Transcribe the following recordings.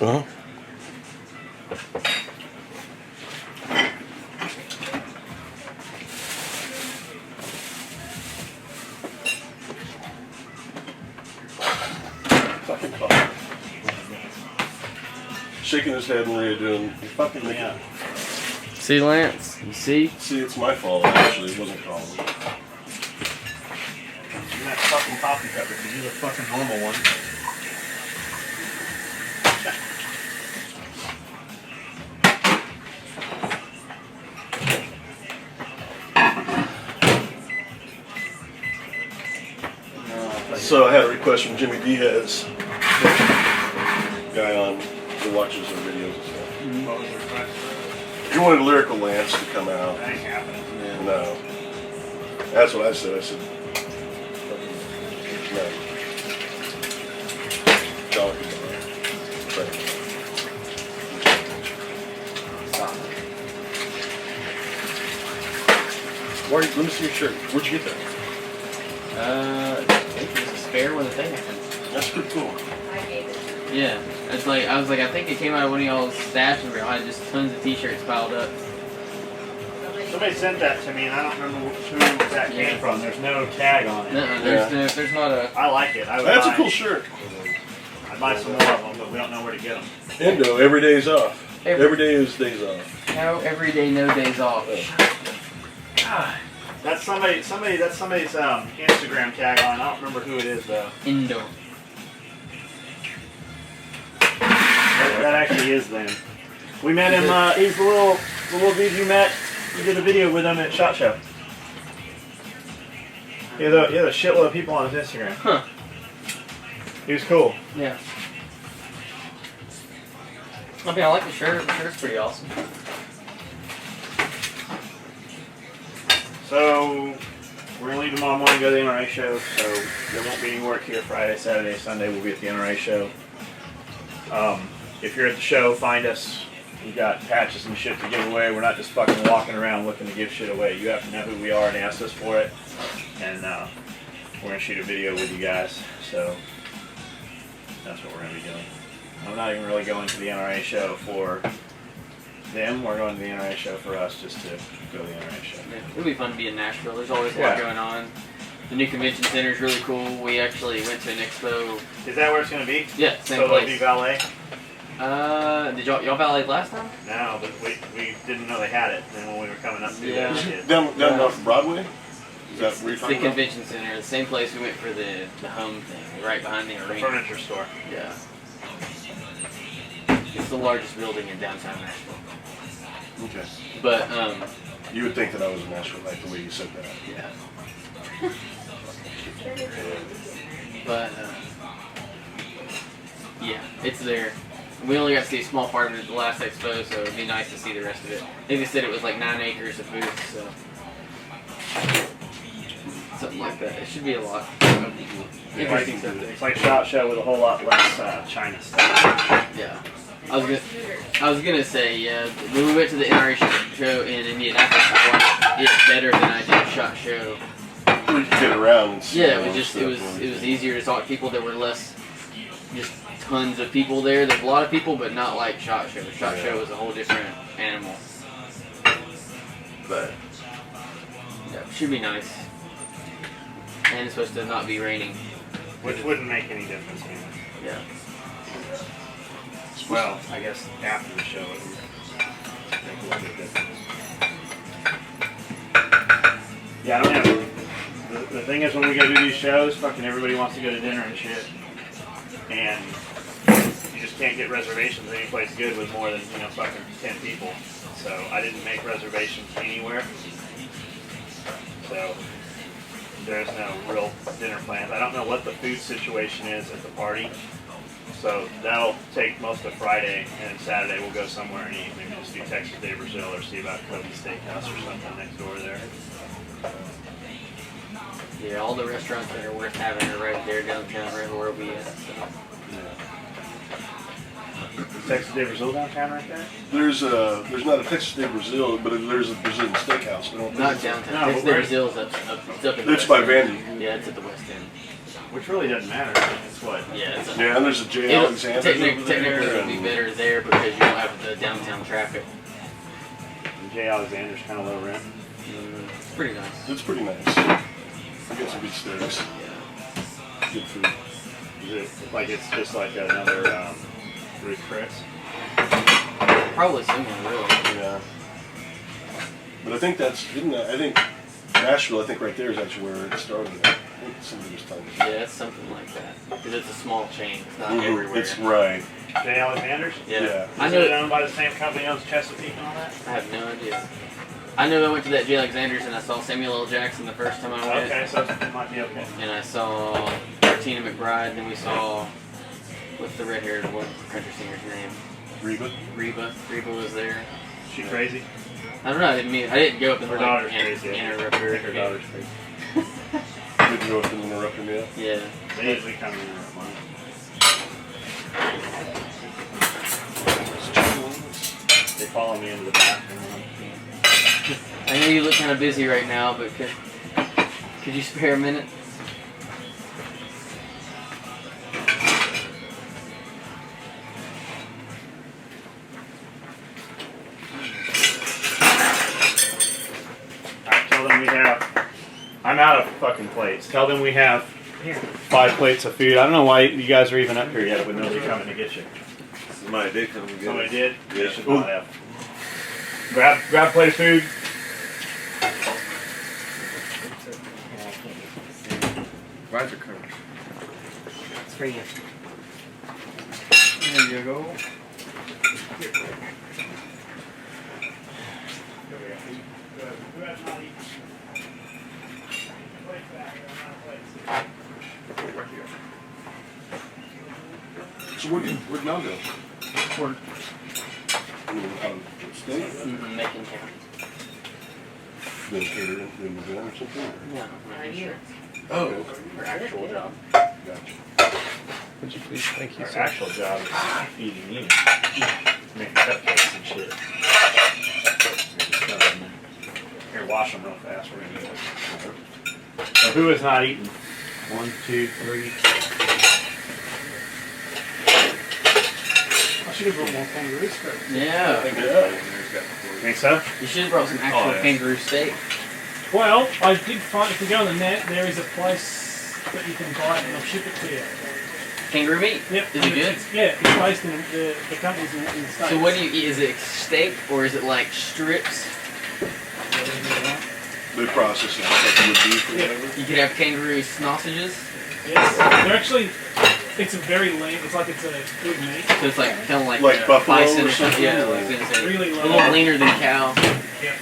Uh-huh. Fucking coffee. Shaking his head and Maria doing. You're fucking me up. See, Lance? You see? See, it's my fault actually. It wasn't Colin. You're that fucking coffee cup because you're the fucking normal one. So I had a request from Jimmy Diaz, guy on who watches our videos and stuff. What was the request? He wanted Lyrical Lance to come out. That ain't happening. No. That's what I said. I said, no. Dollar could buy it. Stop. Let me see your shirt. Where'd you get that? I think there's a spare with a thing. That's pretty cool. Yeah. It's like, I was like, I think it came out of one of y'all's stashes where I had just tons of t-shirts piled up. Somebody sent that to me and I don't remember who that came from. There's no tag on it. There's not a... I like it. I would That's buy a cool shirt. I'd buy some more of them, but we don't know where to get them. Endo, every day's off. Every day is days off. How every day, no days off. God. That's somebody's Instagram tag on. I don't remember who it is though. Indo. That actually is them. We met him. He's the little dude you met. You did a video with him at SHOT Show. He had a shitload of people on his Instagram. Huh. He was cool. Yeah. I mean, I like the shirt. The shirt's pretty awesome. So we're gonna leave tomorrow morning, go to the NRA show. So there won't be any work here Friday, Saturday, Sunday. We'll be at the NRA show. If you're at the show, find us. We've got patches and shit to give away. We're not just fucking walking around looking to give shit away. You have to know who we are and ask us for it. And we're gonna shoot a video with you guys. So that's what we're gonna be doing. I'm not even really going to the NRA show for them. We're going to the NRA show for us just to go to the NRA show. Yeah, it'll be fun to be in Nashville. There's always a lot going on. The new convention center is really cool. We actually went to an expo. Is that where it's gonna be? Yeah, same so place. it'll be valet? Did y'all valet last time? No, but we didn't know they had it. And when we were coming up to Yeah. it. Down off Broadway? Is that where you're It's the talking about? convention center, the same place we went for the home thing, right behind the The arena. furniture store. Yeah. It's the largest building in downtown Nashville. Okay. But You would think that I was in Nashville like the way you said that. yeah. But yeah, it's there. We only got to see a small part of it at the last expo, so it'd be nice to see the rest of it. I think they said it was like 9 acres of booths, so something like that. It should be a lot. Interesting stuff there. It's like SHOT Show with a whole lot less China stuff. Yeah. I was gonna say, yeah, when we went to the NRA show in Indianapolis, I watched it better than I did SHOT Show. We could get around and see. Yeah, it was easier to talk to people. There were less, just tons of people there. There's a lot of people, but not like SHOT Show. SHOT Show was a whole different animal. But yeah, it should be nice. And it's supposed to not be raining. Which wouldn't make any difference anyway. Yeah. Well, I guess after the show it would make a little bit of difference. Yeah, I don't know. The thing is, when we go do these shows, fucking everybody wants to go to dinner and shit. And you just can't get reservations any place good with more than, fucking 10 people. So I didn't make reservations anywhere. So there's no real dinner plans. I don't know what the food situation is at the party. So that'll take most of Friday, and Saturday we'll go somewhere and eat. Maybe just do Texas de Brazil or see about Kobe Steakhouse or something next door there. Yeah, all the restaurants that are worth having are right there downtown, right where we at. So. Texas de Brazil downtown right there? There's not a Texas de Brazil, but there's a Brazilian steakhouse. Not downtown. No, Texas de Brazil is up in the It's west by end. Vandy. Yeah, it's at the west end. Which really doesn't matter. It's what? Yeah, it's Yeah, and there's a J. Alexander. technically it'll be better there because you don't have the downtown traffic. And J. Alexander's kind of low rent. It's pretty nice. It's pretty nice. You get some good steaks. Yeah. Good food. Is it like it's just like another Ruth Chris? Probably similar, really. Yeah. But I think I think Nashville, I think right there is actually where it started. I think somebody was telling me. Yeah, it's something like that. Because it's a small chain. It's not everywhere. It's right. J. Alexander's? Yeah. Is I know it owned by the same company that owns Chesapeake and all that? I have no idea. I know I went to that J. Alexander's and I saw Samuel L. Jackson the first time I went. Okay, so it might be okay. And I saw Tina McBride, and then we saw, what's the red-haired country singer's name? Reba. Reba was there. She crazy? I don't know. I didn't go up and Her daughter's crazy. interrupt her. I think her daughter's crazy. Did you go up and interrupt him yet? Yeah. They usually come in and mine. They follow me into the bathroom. I know you look kind of busy right now, but could you spare a minute? Tell them we have. I'm out of fucking plates. Tell them we have 5 plates of food. I don't know why you guys are even up here yet with nobody coming to get you. Somebody did come and get Somebody us. did? Yeah. They should not have. Grab a plate of food. Riser covers. It's for you. There you go. So where'd Mel go? Work. State? Making County. Then catering, then move in or something? Or? No, right here. Oh, okay. Her actual job. Gotcha. Would you please? Thank you, Her sir. actual job is feeding you. Making cupcakes and shit. Here, wash them real fast. We're gonna do it. So who is not eating? 1, 2, 3. I should have brought more kangaroo strips. Yeah. Think so? You should have brought some actual yeah. kangaroo steak. Well, I did find, if you go on the net, there is a place that you can buy it and they'll ship it to you. Kangaroo meat? Yep. Is it good? Yeah, it's based in the company's in the States. So what do you eat? Is it steak or is it like strips? They process it like you would beef or Yeah. whatever. You could have kangaroo sausages. Yes. They're actually, it's a very lean, it's like it's a good meat. So it's like kind of like, Like buffalo bison or something? Yeah, like I was gonna say. Really A low. little leaner than cow. Yeah.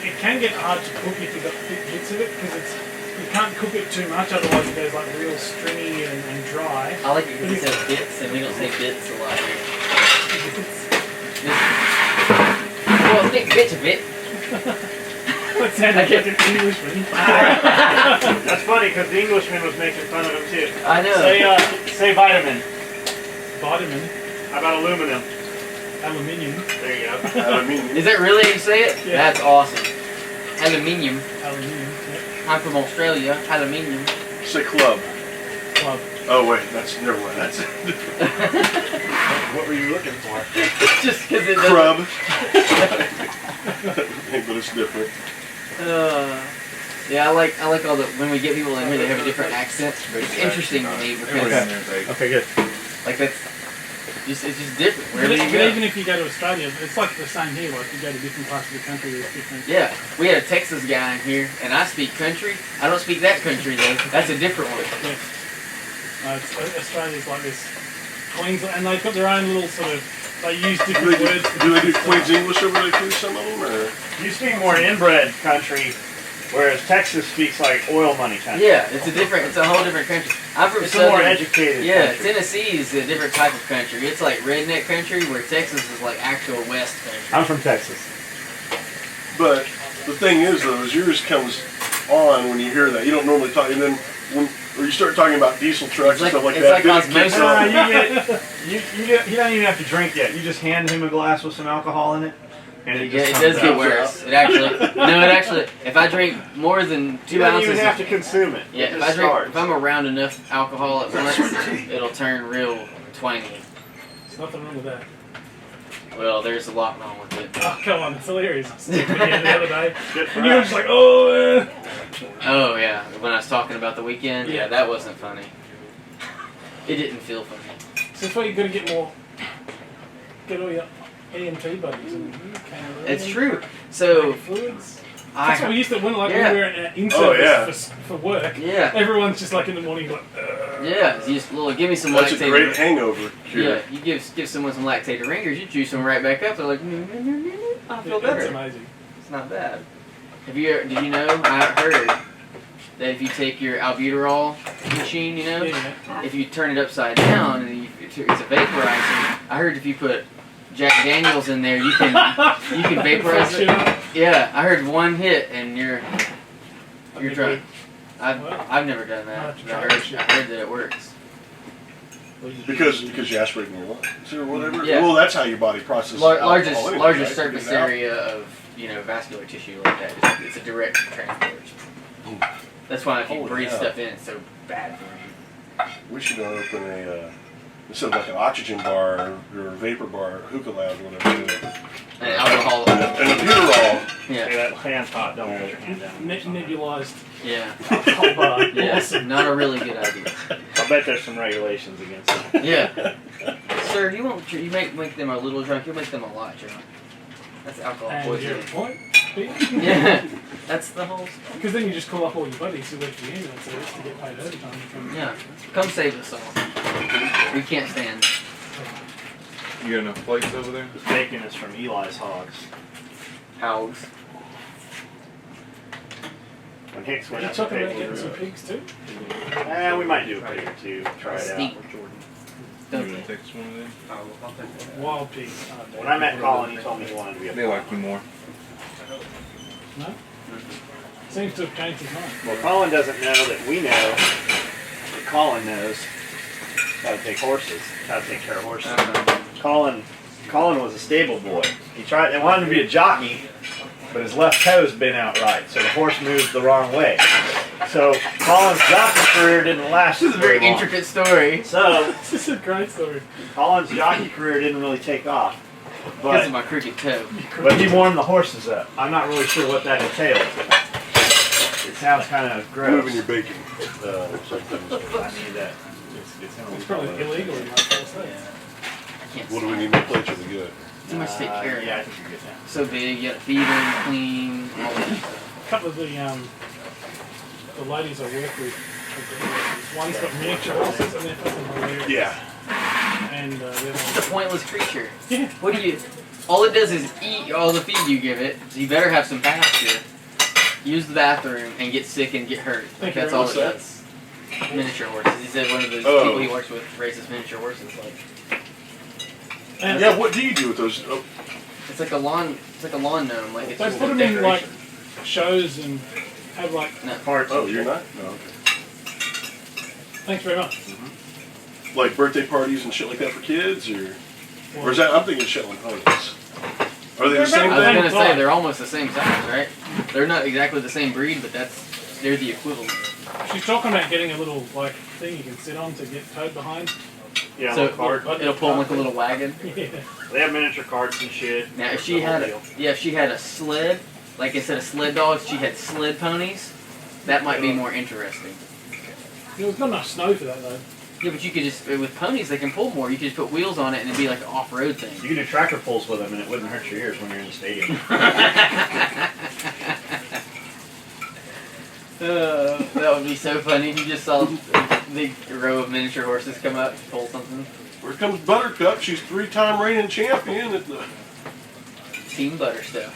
It can get hard to cook if you've got thick bits of it because you can't cook it too much, otherwise it goes like real stringy and dry. I like it because it says bits and we don't say bits a lot here. Well, thick bits of it. That sounded like an Englishman. That's funny because the Englishman was making fun of him too. I know. Say vitamin. Vitamin, How about aluminum? aluminium, There you go. I mean, Is that really how you say it? Yeah. That's awesome. Aluminium. aluminium, yep. I'm from Australia. Aluminium. say club. Club. Oh wait, that's never mind. That's What were you looking for? Just because it doesn't. crub. But it's different. Yeah, I like all the when we get people in here, they have a different accent. It's interesting to me because Okay, good. like that's it's just different But wherever you even go. if you go to Australia, it's like the same here. Like you go to different parts of the country, there's different. Yeah, we had a Texas guy in here, and I speak country. I don't speak that country though. That's a different one. Yeah. Australia's like this. Queensland, and they've got their own little sort of. They use Do different they words. do, they do Queen's English over there too? Some of them, or You speak more inbred country, whereas Texas speaks like oil money country. Yeah, it's a whole different country. I'm from It's a more southern. educated Yeah, country. Tennessee is a different type of country. It's like redneck country, where Texas is like actual West country. I'm from Texas. but the thing is though, is yours comes on when you hear that. You don't normally talk, and then when or you start talking about diesel trucks It's and like- stuff like it's that. like then it osmosis. kicks No, on. you don't even have to drink yet. You just hand him a glass with some alcohol in it. And It, just it comes does get out. worse. It actually, if I drink more than 2 You don't ounces, even have to consume it. yeah, It if just I drink, starts. if I'm around enough alcohol at once, it'll turn real twangy. There's nothing wrong with that. Well, there's a lot wrong with it. Oh, come on, it's hilarious. I was thinking again the other day. Good for And you were us. just like, oh, Oh yeah, when I was talking about the weekend, yeah, Yeah. that wasn't funny. It didn't feel funny. So that's why you got to get all your AMT buddies. And It's true. So fluids. That's what we I, used to when like Yeah. when we were at in Oh, yeah. for work. yeah, Everyone's just like in the morning like. yeah. You just give me some That's a lactated. great hangover cure. Yeah, you give someone some lactated ringers, you juice them right back up. They're like, I feel It's better. amazing. It's not bad. Did you know? I heard that if you take your albuterol machine, Yeah. if you turn it upside down and it's a vaporizer. I heard if you put Jack Daniels in there, you can vaporize it. Yeah, I heard one hit and you're drunk. I've never done that. But I heard that it works. Because you aspirate in your lungs or whatever. Yeah. Well, that's how your body processes alcohol Largest anyway, largest right? surface Get it out. area of vascular tissue like that. It's a direct transport. That's why if you Holy breathe hell. stuff in, it's so bad for you. We should open a instead of like an oxygen bar or a vapor bar, hookah lounge, or whatever. And alcohol. And a butyrol. Hey, Yeah, that hand's hot. Don't put your hand down. Nebulized yeah, alcohol bar. yeah. Awesome. Not a really good idea. I bet there's some regulations against that. Yeah, sir, you won't. You make them a little drunk. You'll make them a lot drunk. That's alcohol And your poisoning. point? Yeah, that's the whole. Because then you just call up all your buddies who work for the ambulance service to get paid overtime. From, Yeah, come save us all. We can't stand. You got enough plates over there? This bacon is from Eli's Hogs. Hogs. When Hicks Are went you up to talking about bacon, getting some pigs too? we might do a pig or two. Try it Steak. out. You Don't gonna take us one of them? Wild pigs. When I met Colin, he told me he wanted to be a They like you more. No? Seems to have changed his mind. Well, Colin doesn't know that we know that Colin knows how to take horses, how to take care of horses. Colin was a stable boy. They wanted to be a jockey, but his left toe's been out right, so the horse moved the wrong way. So Colin's jockey career didn't last This is a very long. intricate story. So This is a great story. Colin's jockey career didn't really take off. Because of But, my crooked toe. but he warmed the horses up. I'm not really sure what that entailed. It sounds kind of gross. Moving your bacon. Something. I need that. It's probably illegal in most states. I can't What do see. we need more plates of the good? Too much to take care of. Yeah, I think you're good now. So big, you gotta feed them, clean, all that stuff. A couple of the ladies I work with, one's got miniature horses and they're fucking hilarious. Yeah. And the other It's a one, pointless creature. yeah. What do you? All it does is eat all the feed you give it. So you better have some pasture. Use the bathroom and get sick and get hurt. Thank you That's very all much. it does. Miniature horses. He said one of those Oh. people he works with raises miniature horses. Like And Yeah. What do you do with those? Oh, it's like a lawn. It's like a lawn gnome. Like it's they just put a them in like decoration. shows and have like, Parts. oh, you're not? No. Okay. thanks very much. Like birthday parties and shit like that for kids, or Well, is that? I'm thinking Shetland ponies. Are they the They're same I was thing? gonna say they're almost the same size, right? They're not exactly the same breed, but they're the equivalent. she's talking about getting a little like thing you can sit on to get towed behind. Yeah, So little cart. it'll pull them like a little wagon. Yeah. They have miniature carts and shit. Now, if The she whole had deal. if she had a sled, like instead of sled dogs, she had sled ponies. That might be more interesting. There's not enough snow for that though. Yeah, but you could just with ponies they can pull more. You could just put wheels on it and it'd be like an off-road thing. You could do tractor pulls with them and it wouldn't hurt your ears when you're in the stadium. That would be so funny if you just saw a big row of miniature horses come up and pull something. Here comes Buttercup. She's 3-time reigning champion at the. Team butter stuff.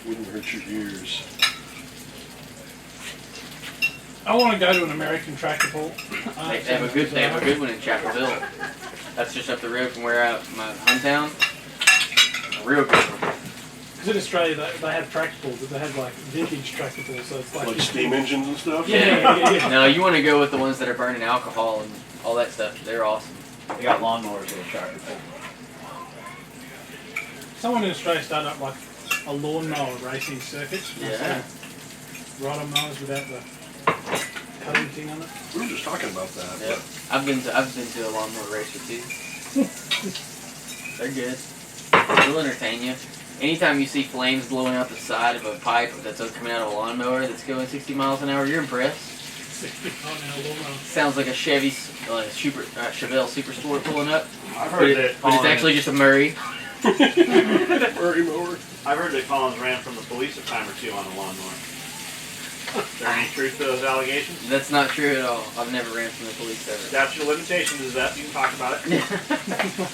Wouldn't hurt your ears. I want to go to an American tractor pull. They have a good one in Chapelville. That's just up the road from where my hometown. A real good one. Because in Australia they have tractor pulls, but they have like vintage tractor pulls, so it's like Like steam engines and stuff. Yeah. No, you want to go with the ones that are burning alcohol and all that stuff. They're awesome. They got lawnmowers with a tractor pull. Someone in Australia started up like a lawnmower racing circuit. Yeah. Rider mowers without the cutting thing on it. We were just talking about that. Yeah. I've been to a lawnmower racer too. They're good. They'll entertain you. Anytime you see flames blowing out the side of a pipe that's coming out of a lawnmower that's going 60 miles an hour, you're impressed. Sounds like a Chevelle Super Sport pulling up. I've But, heard that. but it's actually just a Murray. Murray mower. I've heard that Collins ran from the police a time or two on a lawnmower. Is there any truth to those allegations? That's not true at all. I've never ran from the police ever. That's your limitations, is that? You can talk about it.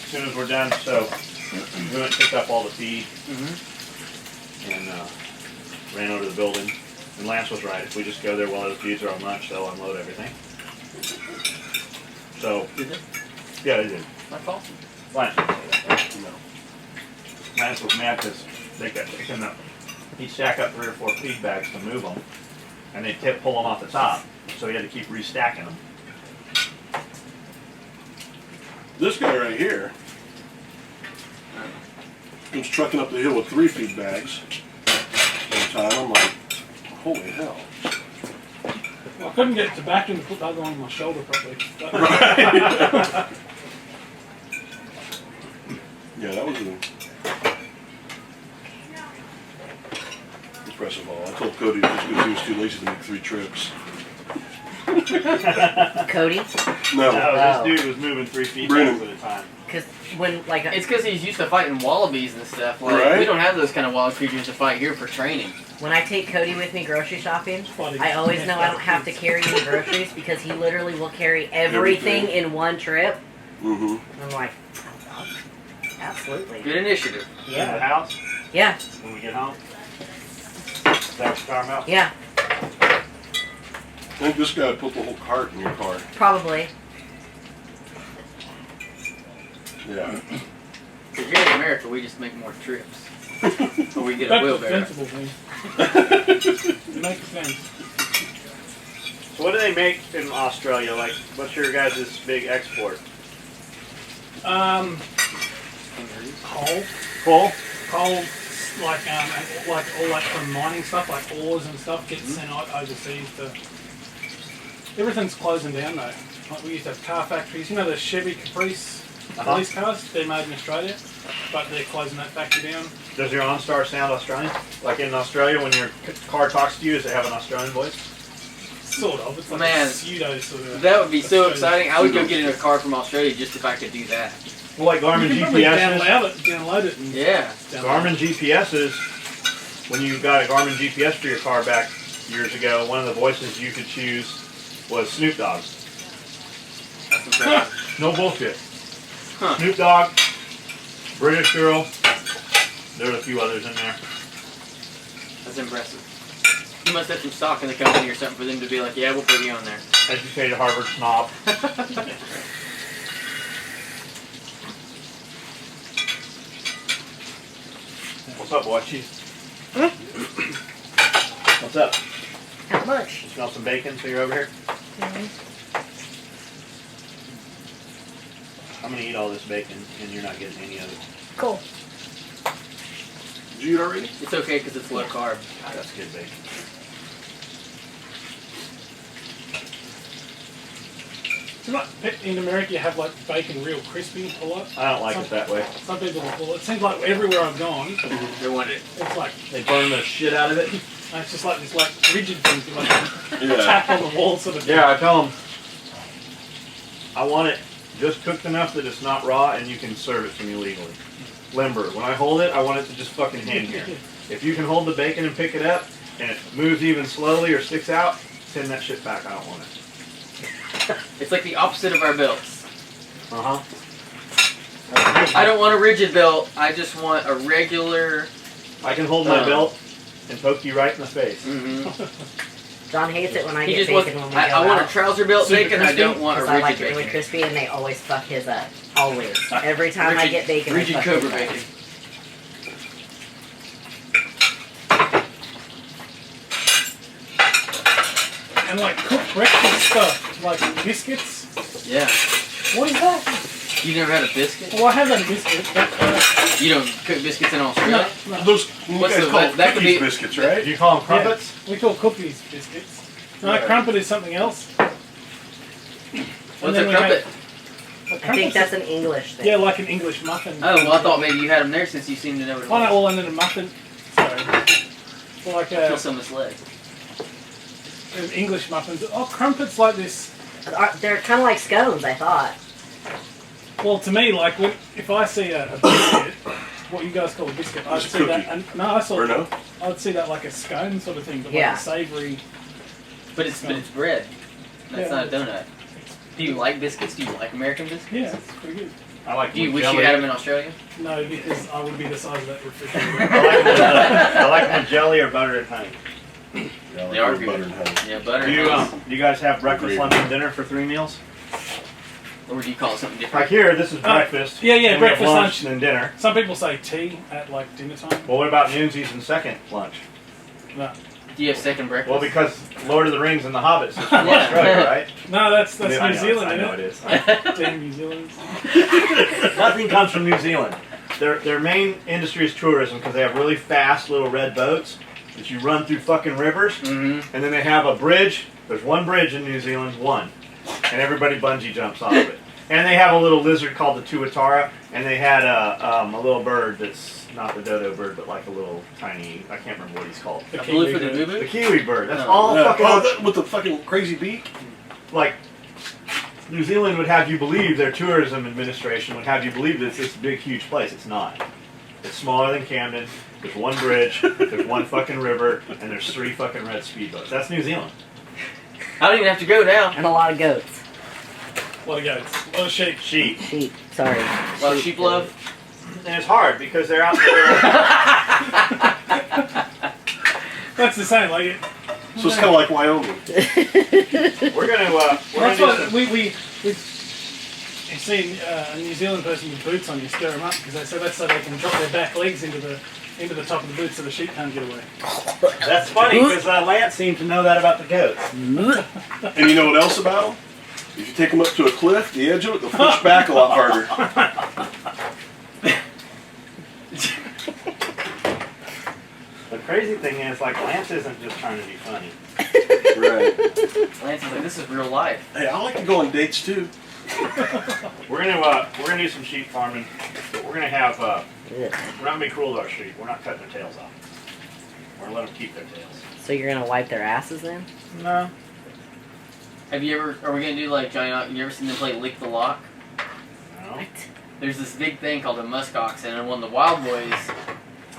As soon as we're done, so we went and picked up all the feed and ran over to the building. And Lance was right. If we just go there while the feeds are on lunch, they'll unload everything. So, Did they? yeah, they did. That's awesome. Lance didn't say that. No. Lance was mad because they got taken up. He'd stack up 3 or 4 feed bags to move them, and they'd pull them off the top. So he had to keep restacking them. This guy right here comes trucking up the hill with 3 feed bags at a time. I'm like, holy hell. Well, I couldn't get to back and put the other one on my shoulder properly. Right. Yeah, that was impressive haul. I told Cody just because he was too lazy to make 3 trips. Cody? No. No, this dude was moving 3 feed bags at a time. Because when, like, It's because he's used to fighting wallabies and stuff. Like, Right. we don't have those kind of wild creatures to fight here for training. when I take Cody with me grocery shopping, I always know I don't have to carry any groceries because he literally will carry everything in one trip. Mm-hmm. I'm like, absolutely. Good initiative. In the Yeah. house, Yeah. when we get home. Is that what you're talking about? Yeah. I think this guy put the whole cart in your car. Probably. Yeah. Because here in America, we just make more trips. Or we get a That's a wheelbarrow. sensible thing. It makes sense. So what do they make in Australia? Like, what's your guys' big export? Coal, Coal? like all like from mining stuff, like ores and stuff, gets sent out overseas to. Everything's closing down though. Like we used to have car factories. You know the Chevy Caprice police cars? They're made in Australia, but they're closing that factory down. Does your OnStar sound Australian? Like in Australia, when your car talks to you, does it have an Australian voice? Sort of. It's like Man, a pseudo sort of. That would be so Australian. exciting. I would go get in a car from Australia just if I could do that. Well, like Garmin You can probably GPSs. download it. And Yeah. Garmin GPSs, when you got a Garmin GPS for your car back years ago, one of the voices you could choose was Snoop Dogg. That's impressive. No bullshit. Huh. Snoop Dogg, British girl, there's a few others in there. That's impressive. You must have some stock in the company or something for them to be like, yeah, we'll put you on there. Educated Harvard snob. What's up, boy? Cheese. What's up? How much? You smell some bacon, so you're over here? I'm gonna eat all this bacon, and you're not getting any of it. Cool. Did you eat already? It's okay because it's low carb. God, that's good bacon. It's not, in America you have like bacon real crispy a lot. I don't like it that way. Some people will pull it. It seems like everywhere I've gone, They want it. it's like They burn the shit out of it. it's just like this like rigid thing, like Yeah. tap on the wall sort of thing. Yeah, I tell them I want it just cooked enough that it's not raw and you can serve it to me legally. Limber. When I hold it, I want it to just fucking hang here. If you can hold the bacon and pick it up and it moves even slowly or sticks out, send that shit back. I don't want it. It's like the opposite of our belts. Uh-huh. I don't want a rigid belt. I just want a regular. I can hold my belt and poke you right in the face. Mm-hmm. John hates it when I He get just wants. bacon when we I go want a out. trouser belt Super bacon. I crispy? don't want a Because I like rigid it really bacon. crispy and they always fuck his up. Always. Every time I get bacon, Rigid they fuck Cobra his up. bacon. And like cooked breakfast stuff, like biscuits. Yeah. What is that? You never had a biscuit? Well, I have had a biscuit, but You don't cook biscuits in Australia? no. Those you What's guys the- call that could cookies be- biscuits, right? Do you call them crumpets? Yeah, we call cookies biscuits. No, Right. crumpet is something else. What's then a we crumpet? A I think crumpet's that's an English thing. yeah, like an English muffin. Oh, well, I thought maybe you had them there since you seem to know what it Oh no, was. well, and then a muffin. Sorry. Like I feel so misled. English muffins. Oh, crumpets like this. They're kind of like scones, I thought. Well, to me, like if I see a biscuit, what you guys call a biscuit, I'd It's a see that. cookie. And, no, I saw. Or no? I'd see that like a scone sort of thing, but Yeah. like a savoury. But it's bread. That's Yeah, not a donut. Do you like biscuits? Do you like American biscuits? Yeah, it's pretty good. I like Do you them wish with you jelly. had them in Australia? No, because I would be the size of that refrigerator. I like them with jelly or butter and honey. Yeah, They are like good. butter and honey. Yeah, butter. Do you, and you guys have breakfast, Agreed. lunch, and dinner for 3 meals? or do you call it something Like different? here, this is breakfast. yeah, then we have breakfast, lunch, lunch. and then dinner. Some people say tea at like dinner time. Well, what about noonsies and second lunch? No, Do you have second breakfast? Well, because Lord of the Rings and the Hobbits is from Yeah. Australia, right? no, that's I New know, Zealand, I know isn't it it? is. Damn New Zealanders. Nothing comes from New Zealand. Their main industry is tourism because they have really fast little red boats that you run through fucking rivers. Mm-hmm. And then they have a bridge. There's one bridge in New Zealand, one. And everybody bungee jumps off of it. And they have a little lizard called the tuatara. And they had a little bird that's not the dodo bird, but like a little tiny, I can't remember what he's called. The A kiwi blue-footed bird. The boo-boo? kiwi bird. That's Oh. all Yeah. fucking... Oh, that, with the fucking crazy beak? Like, New Zealand would have you believe, their tourism administration would have you believe that it's this big, huge place. It's not. It's smaller than Camden. There's one bridge, there's one fucking river, and there's 3 fucking red speedboats. That's New Zealand. I don't even have to go now. And a lot of goats. What a goats. What a sheep. Sheep. Sheep. Sorry. A lot of sheep love. And it's hard because they're out there. That's the same. Like, So it's kind of like Wyoming. We're gonna that's do what some, we you see a New Zealand person with boots on, you stir them up because they say that's so they can drop their back legs into the top of the boots so the sheep can't get away. that's funny because Lance seemed to know that about the goats. And you know what else about them? If you take them up to a cliff, the edge of it, they'll push back a lot harder. The crazy thing is, like, Lance isn't just trying to be funny. Right. Lance is like, this is real life. Hey, I like to go on dates too. We're gonna do some sheep farming, but we're gonna have we're not gonna be cruel to our sheep. We're not cutting their tails off. We're gonna let them keep their tails. So you're gonna wipe their asses then? No. Have you ever, are we going to do like Johnny, you ever seen them play Lick the Lock? No. There's this big thing called a muskox, and one of the Wild Boys,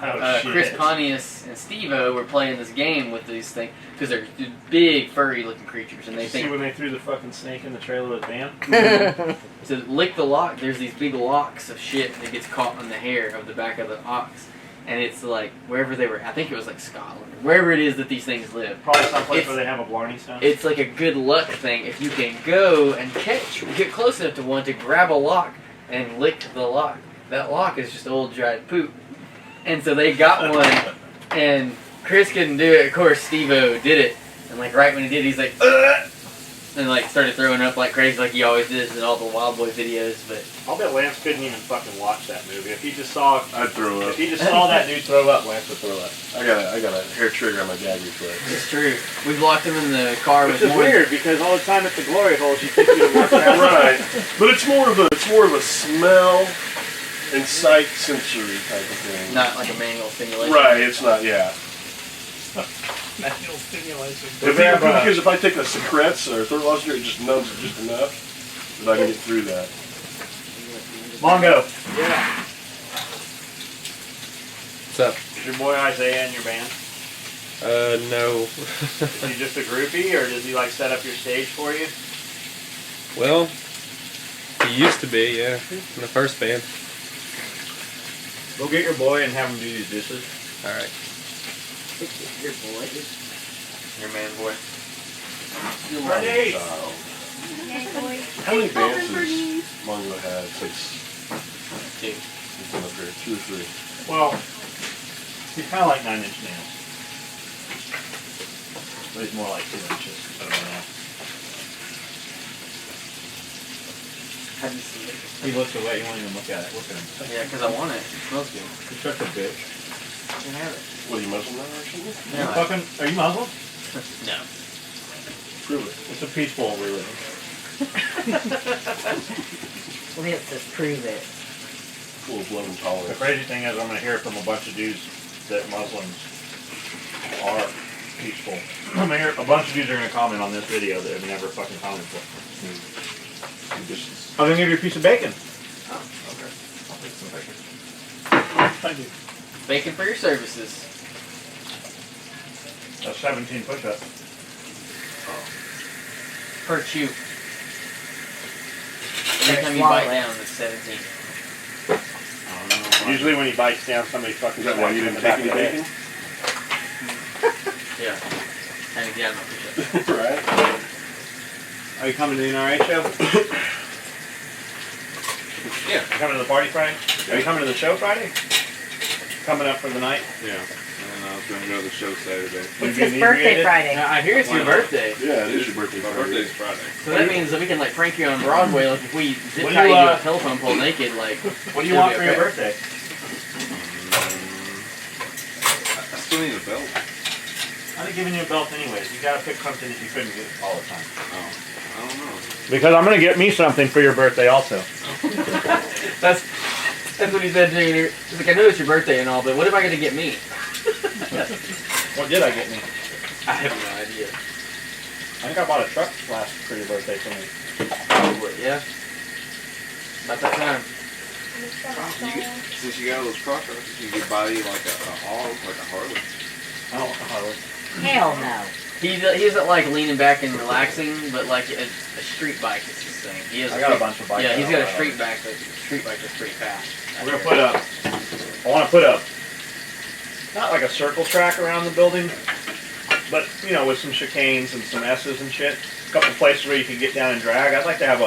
Oh, shit. Chris Pontius and Steve-O were playing this game with these things, because they're big, furry-looking creatures, and Did they you see think, when they threw the fucking snake in the trailer with Van? to lick the lock, there's these big locks of shit that gets caught on the hair of the back of the ox, and it's like, wherever they were, I think it was like Scotland, or wherever it is that these things live. Probably someplace It's- where they have a Blarney Stone. It's like a good luck thing if you can go and get close enough to one to grab a lock and lick the lock. That lock is just old dried poop. And so they got one, and Chris couldn't do it. Of course, Steve-O did it. And like right when he did, he's like, ugh! And like started throwing up like crazy, like he always does in all the Wild Boy videos. But I'll bet Lance couldn't even fucking watch that movie. If he just saw I'd throw up. if he just saw that dude throw up, Lance would throw up. I got a hair trigger on my gag reflex. it's true. We've locked him in the car Which with is more. weird because all the time at the glory holes you think you'd work that Right. But it's more of a smell and sight sensory type of thing. Not like a manual stimulation. Right, it's not, yeah. Manual stimulation. Because if I take a Secrets or a third lozenge, it just numbs it just enough that I can get through that. Mongo, Yeah. What's up? is your boy Isaiah in your band? No. Is he just a groupie or does he like set up your stage for you? Well, he used to be, yeah, in the first band. Go get your boy and have him do these dishes. Alright. Your boy. Your man boy. How many bands has Mongo had since Two. he's been up here? 2 or 3? Well, he's kind of like 9 Inch Nails. But he's more like 2 inches. I don't know. How do you see it? He looks away. You won't even look at it. Look at him. Yeah, because I want it. It smells good. You're such a bitch. You can have it. What, are you Muslim now or something? You fucking, are you Muslim? No. Prove it. It's a peaceful religion. Lance says prove it. Full of love and The tolerance. crazy thing is, I'm gonna hear from a bunch of dudes that Muslims are peaceful. I'm gonna hear a bunch of dudes are gonna comment on this video that have never fucking commented before. I'm gonna give you a piece of bacon. Oh, okay. I'll take some bacon. Thank you. Bacon for your services. That's 17 push-ups. Per chew. Better Every time you swallow bite it. down, it's 17. Usually when he bites down, somebody fucking. Is that why you didn't take any bacon? Yeah. And again, my push-ups. Right. Are you coming to the NRA show? Yeah. You coming to the party Friday? Are you coming to the show Friday? Coming up for the night? Yeah. And I was gonna go to the show Saturday. Will It's you be his birthday inebriated? Friday. Now, I hear it's your Why not? birthday. Yeah, it is your birthday My Friday. birthday's Friday. So that means that we can like prank you on Broadway, like if we zip What do tie you, you to uh, a telephone pole naked, like. What do you it'll want be for your okay. birthday? I still need a belt. I'm giving you a belt anyways. You gotta pick something that you couldn't get all the time. Oh, I don't know. Because I'm gonna get me something for your birthday also. That's what he said to me. He's like, I know it's your birthday and all, but what am I gonna get me? What did I get me? I have no idea. I think I bought a truck last for your birthday for me. Probably, yeah. About that time. Since you got all those truckers, you could buy you like a hog, like a Harley. I don't want the Harley. Hell no. He isn't like leaning back and relaxing, but like a street bike is his thing. He has I got a bunch of bikes. Yeah, he's that got I'll a ride street bike that's pretty fast. We're gonna put up. I want to put up. Not like a circle track around the building, but you know, with some chicanes and some S's and shit. A couple places where you can get down and drag. I'd like to have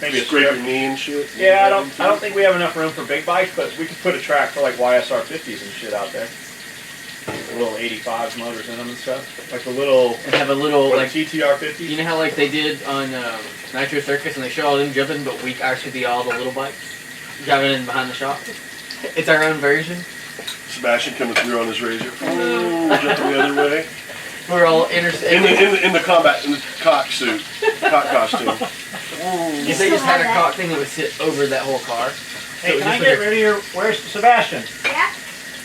maybe a Scrape strip. your knee and shit. Yeah, I don't think we have enough room for big bikes, but we could put a track for like YSR 50s and shit out there. The little 85s motors in them and stuff. Like the little And have a little like like TTR 50s. you know how like they did on Nitro Circus and they show all them jumping, but ours could be all the little bikes driving in behind the shop. It's our own version. Sebastian coming through on his razor. Ooh, jumping the other way. We're all In the cock suit, cock costume. If they just had a cock thing that would sit over that whole car. Hey, can I get rid of your? Where's Sebastian? Yeah,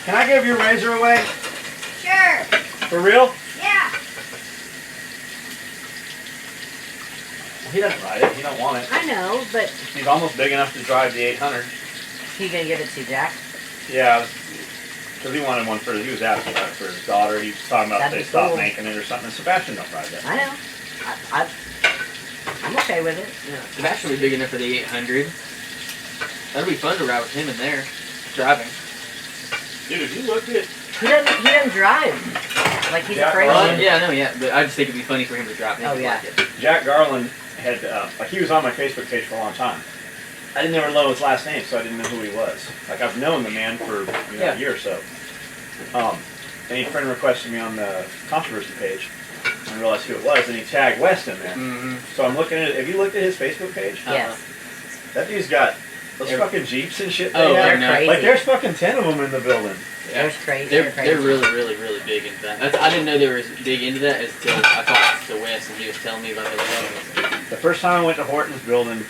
Can I give your razor away? sure. For real? Yeah. Well, he doesn't ride it. He don't want it. I know, but He's almost big enough to drive the 800. he gonna give it to Jack? Yeah, because he wanted one he was asking about it for his daughter. He was talking about That'd they be stopped cool. making it or something. Sebastian don't ride that. I know. I'm okay with it. Yeah, Sebastian would be big enough for the 800. That'd be fun to ride with him in there, driving. Dude, if you looked at He doesn't drive. Like he's Jack afraid Ryan? of. Yeah, I know, yeah, but I just think it'd be funny for him to drive. Oh, yeah. Like it. Jack Garland had, like he was on my Facebook page for a long time. I didn't ever know his last name, so I didn't know who he was. Like I've known the man for Yeah. a year or so. And he friend requested me on the controversy page. I realized who it was, and he tagged West in there. Mm-hmm. So I'm looking at it. Have you looked at his Facebook page? Yes. That dude's got those Every- fucking Jeeps and shit. Oh, they have. They're no. crazy. Like there's fucking 10 of them in the building. They're crazy. They're crazy. really, really, really big into that. I didn't know they were big into that until I talked to Wes and he was telling me about it. The first time I went to Horton's building,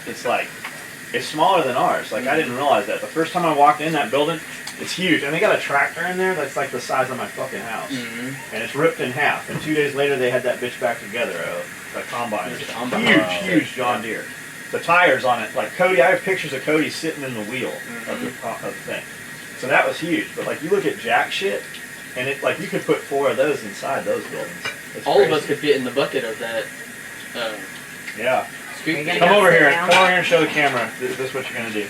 it's smaller than ours. Like I didn't realize that. The first time I walked in that building, it's huge, and they got a tractor in there that's like the size of my fucking house, Mm-hmm. and it's ripped in half. And 2 days later, they had that bitch back together, a combine, It's a combine. huge, Wow. huge John Deere. The tires on it, like Cody. I have pictures of Cody sitting in the wheel of the thing. So that was huge. But like you look at Jack shit, and it like you could put 4 of those inside those buildings. It's All of us crazy. could fit in the bucket of that Yeah. scoop. Are you gonna Come go over sit here. down? Come over here and show the camera. This is what you're gonna do.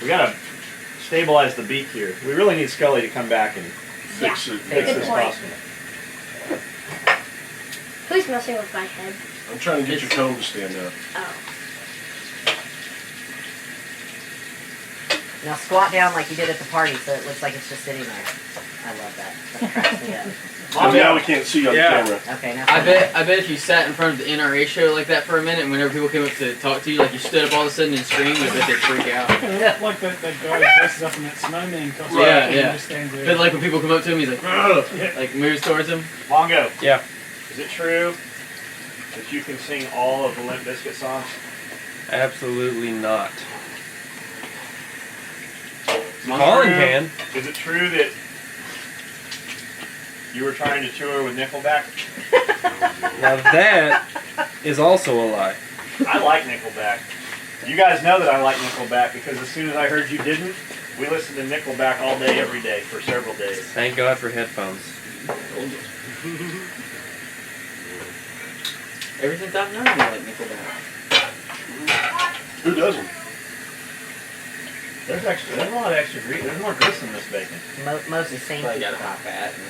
We gotta stabilize the beak here. We really need Scully to come back and Fix it. fix Good this point. possible. Who's messing with my head? I'm trying to get your cone to stand up. Oh. Now squat down like you did at the party, so it looks like it's just sitting there. I love that. That cracks me up. So now we can't see on the camera. Okay, now. I bet if you sat in front of the NRA show like that for a minute, and whenever people came up to talk to you, like you stood up all of a sudden and screamed, I bet they'd freak out. Like that guy who dresses up in that snowman costume. Yeah, and yeah. just stands there. But like when people come up to him, he's like, "Ugh," Yeah. like moves towards him. Mongo. Yeah. Is it true that you can sing all of the Limp Bizkit songs? Absolutely not. Mongo. Colin can. Is it true that you were trying to tour with Nickelback? Now that is also a lie. I like Nickelback. You guys know that I like Nickelback because as soon as I heard you didn't, we listened to Nickelback all day, every day, for several days. Thank God for headphones. Ever since I've known you, like Nickelback. Who doesn't? There's a lot of extra grease. There's more grease in this bacon. Mostly same Probably got a people. hot fat. And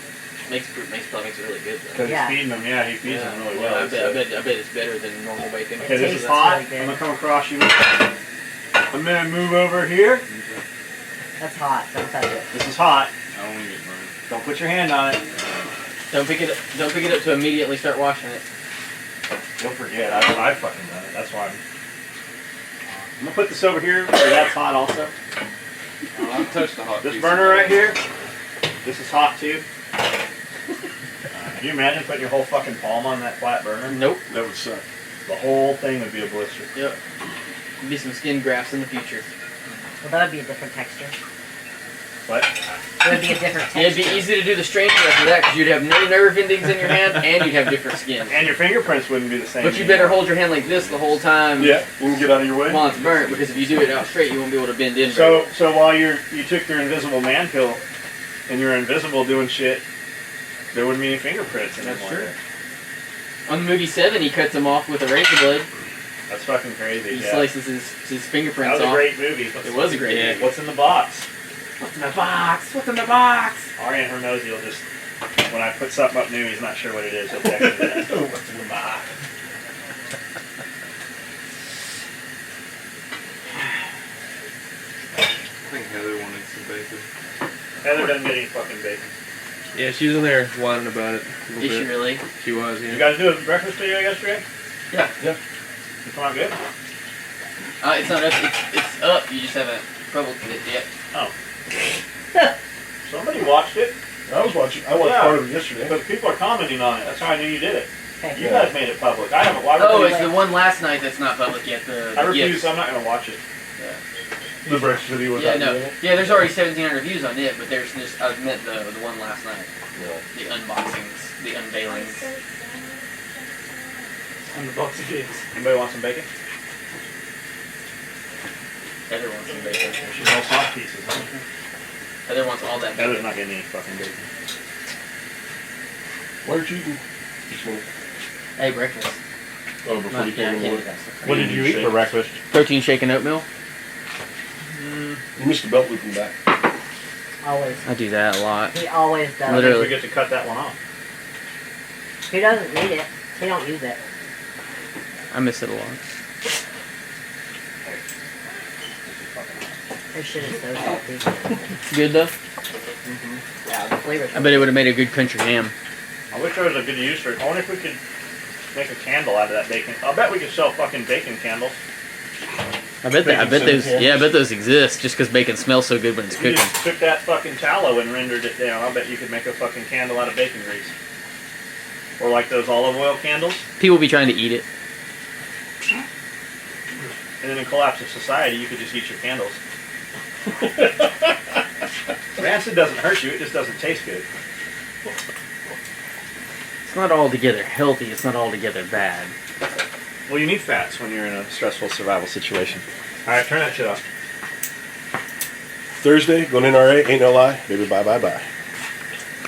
probably makes it really good though. Because Yeah. he's feeding them. Yeah, he feeds them really Yeah, well. I bet it's better than normal bacon. Okay, this tastes is hot. really good. I'm gonna come across you. I'm gonna move over here. That's hot. Don't touch it. This is hot. I don't want to get burned. Don't put your hand on it. Don't pick it up to immediately start washing it. You'll forget. I've fucking done it. That's why I'm gonna put this over here where that's hot also. I'll touch the hot This piece. burner right here, this is hot too. Can you imagine putting your whole fucking palm on that flat burner? Nope. That would suck. The whole thing would be a blister. Yep. Be some skin grafts in the future. Well, that would be a different texture. What? It would be a different texture. Yeah, it'd be easy to do the stranger after that because you'd have no nerve endings in your hand and you'd have different skin. And your fingerprints wouldn't be the same. But you better hold your hand like this the whole time Yeah, you can get out of your way. while it's burnt because if you do it out straight, you won't be able to bend in. So while you took your invisible man pill and you're invisible doing shit, there wouldn't be any fingerprints anymore. That's true. On the movie 7, he cuts him off with a razor blade. That's fucking crazy. He Yeah. slices his That fingerprints was a off. great movie. It was a great Yeah. movie. What's in the box? What's in the box? What's in the box? Arian Hermosi will just, when I put something up new, he's not sure what it is. He'll text me that. Oh, what's in the box? I think Heather wanted some bacon. Heather doesn't get any fucking bacon. Yeah, she was in there whining about it. A little Is she bit. really? She was, You yeah. guys do a breakfast video yesterday? Yeah. You come out good? It's not up. It's up. You just haven't troubled it yet. Somebody watched it, I watched Yeah. part of it yesterday. but people are commenting on it. That's how I knew you did it. Okay. You guys made it public. I haven't watched Oh, it. it's the one last night that's not public yet. The I refuse. gifts. I'm not going to watch it. The breakfast video was Yeah, out no. there. Yeah, there's already 1,700 views on it, but there's just I meant the one last night. The unboxings, the unveilings. And the box of kids. Anybody want some bacon? Heather wants some bacon. She's all soft pieces. Heather wants all that Heather's bacon. not getting any fucking bacon. Why aren't you eating? Just one. Hey, breakfast. Oh, before Not, you yeah, I came can't in. do that stuff. What did you eat for breakfast? Protein shake and oatmeal. You missed the belt looping back. Always. I do that a lot. He always does. I Literally. think we get to cut that one off. He doesn't need it. He don't use it. I miss it a lot. This shit is so salty. Good though. Yeah, the flavor's I bet it would have made a good country ham. I wish there was a good use for it. I wonder if we could make a candle out of that bacon. I'll bet we could sell fucking bacon candles. I bet Bacon those. candles. Yeah, I bet those exist just because bacon smells so good when it's If you cooking. just took that fucking tallow and rendered it down, I'll bet you could make a fucking candle out of bacon grease. Or like those olive oil candles. People be trying to eat it. And then in collapse of society, you could just eat your candles. Rancid doesn't hurt you, it just doesn't taste good. It's not altogether healthy. It's not altogether bad. Well, you need fats when you're in a stressful survival situation. Alright, turn that shit off. Thursday, going in NRA, ain't no lie. Baby, bye, bye, bye.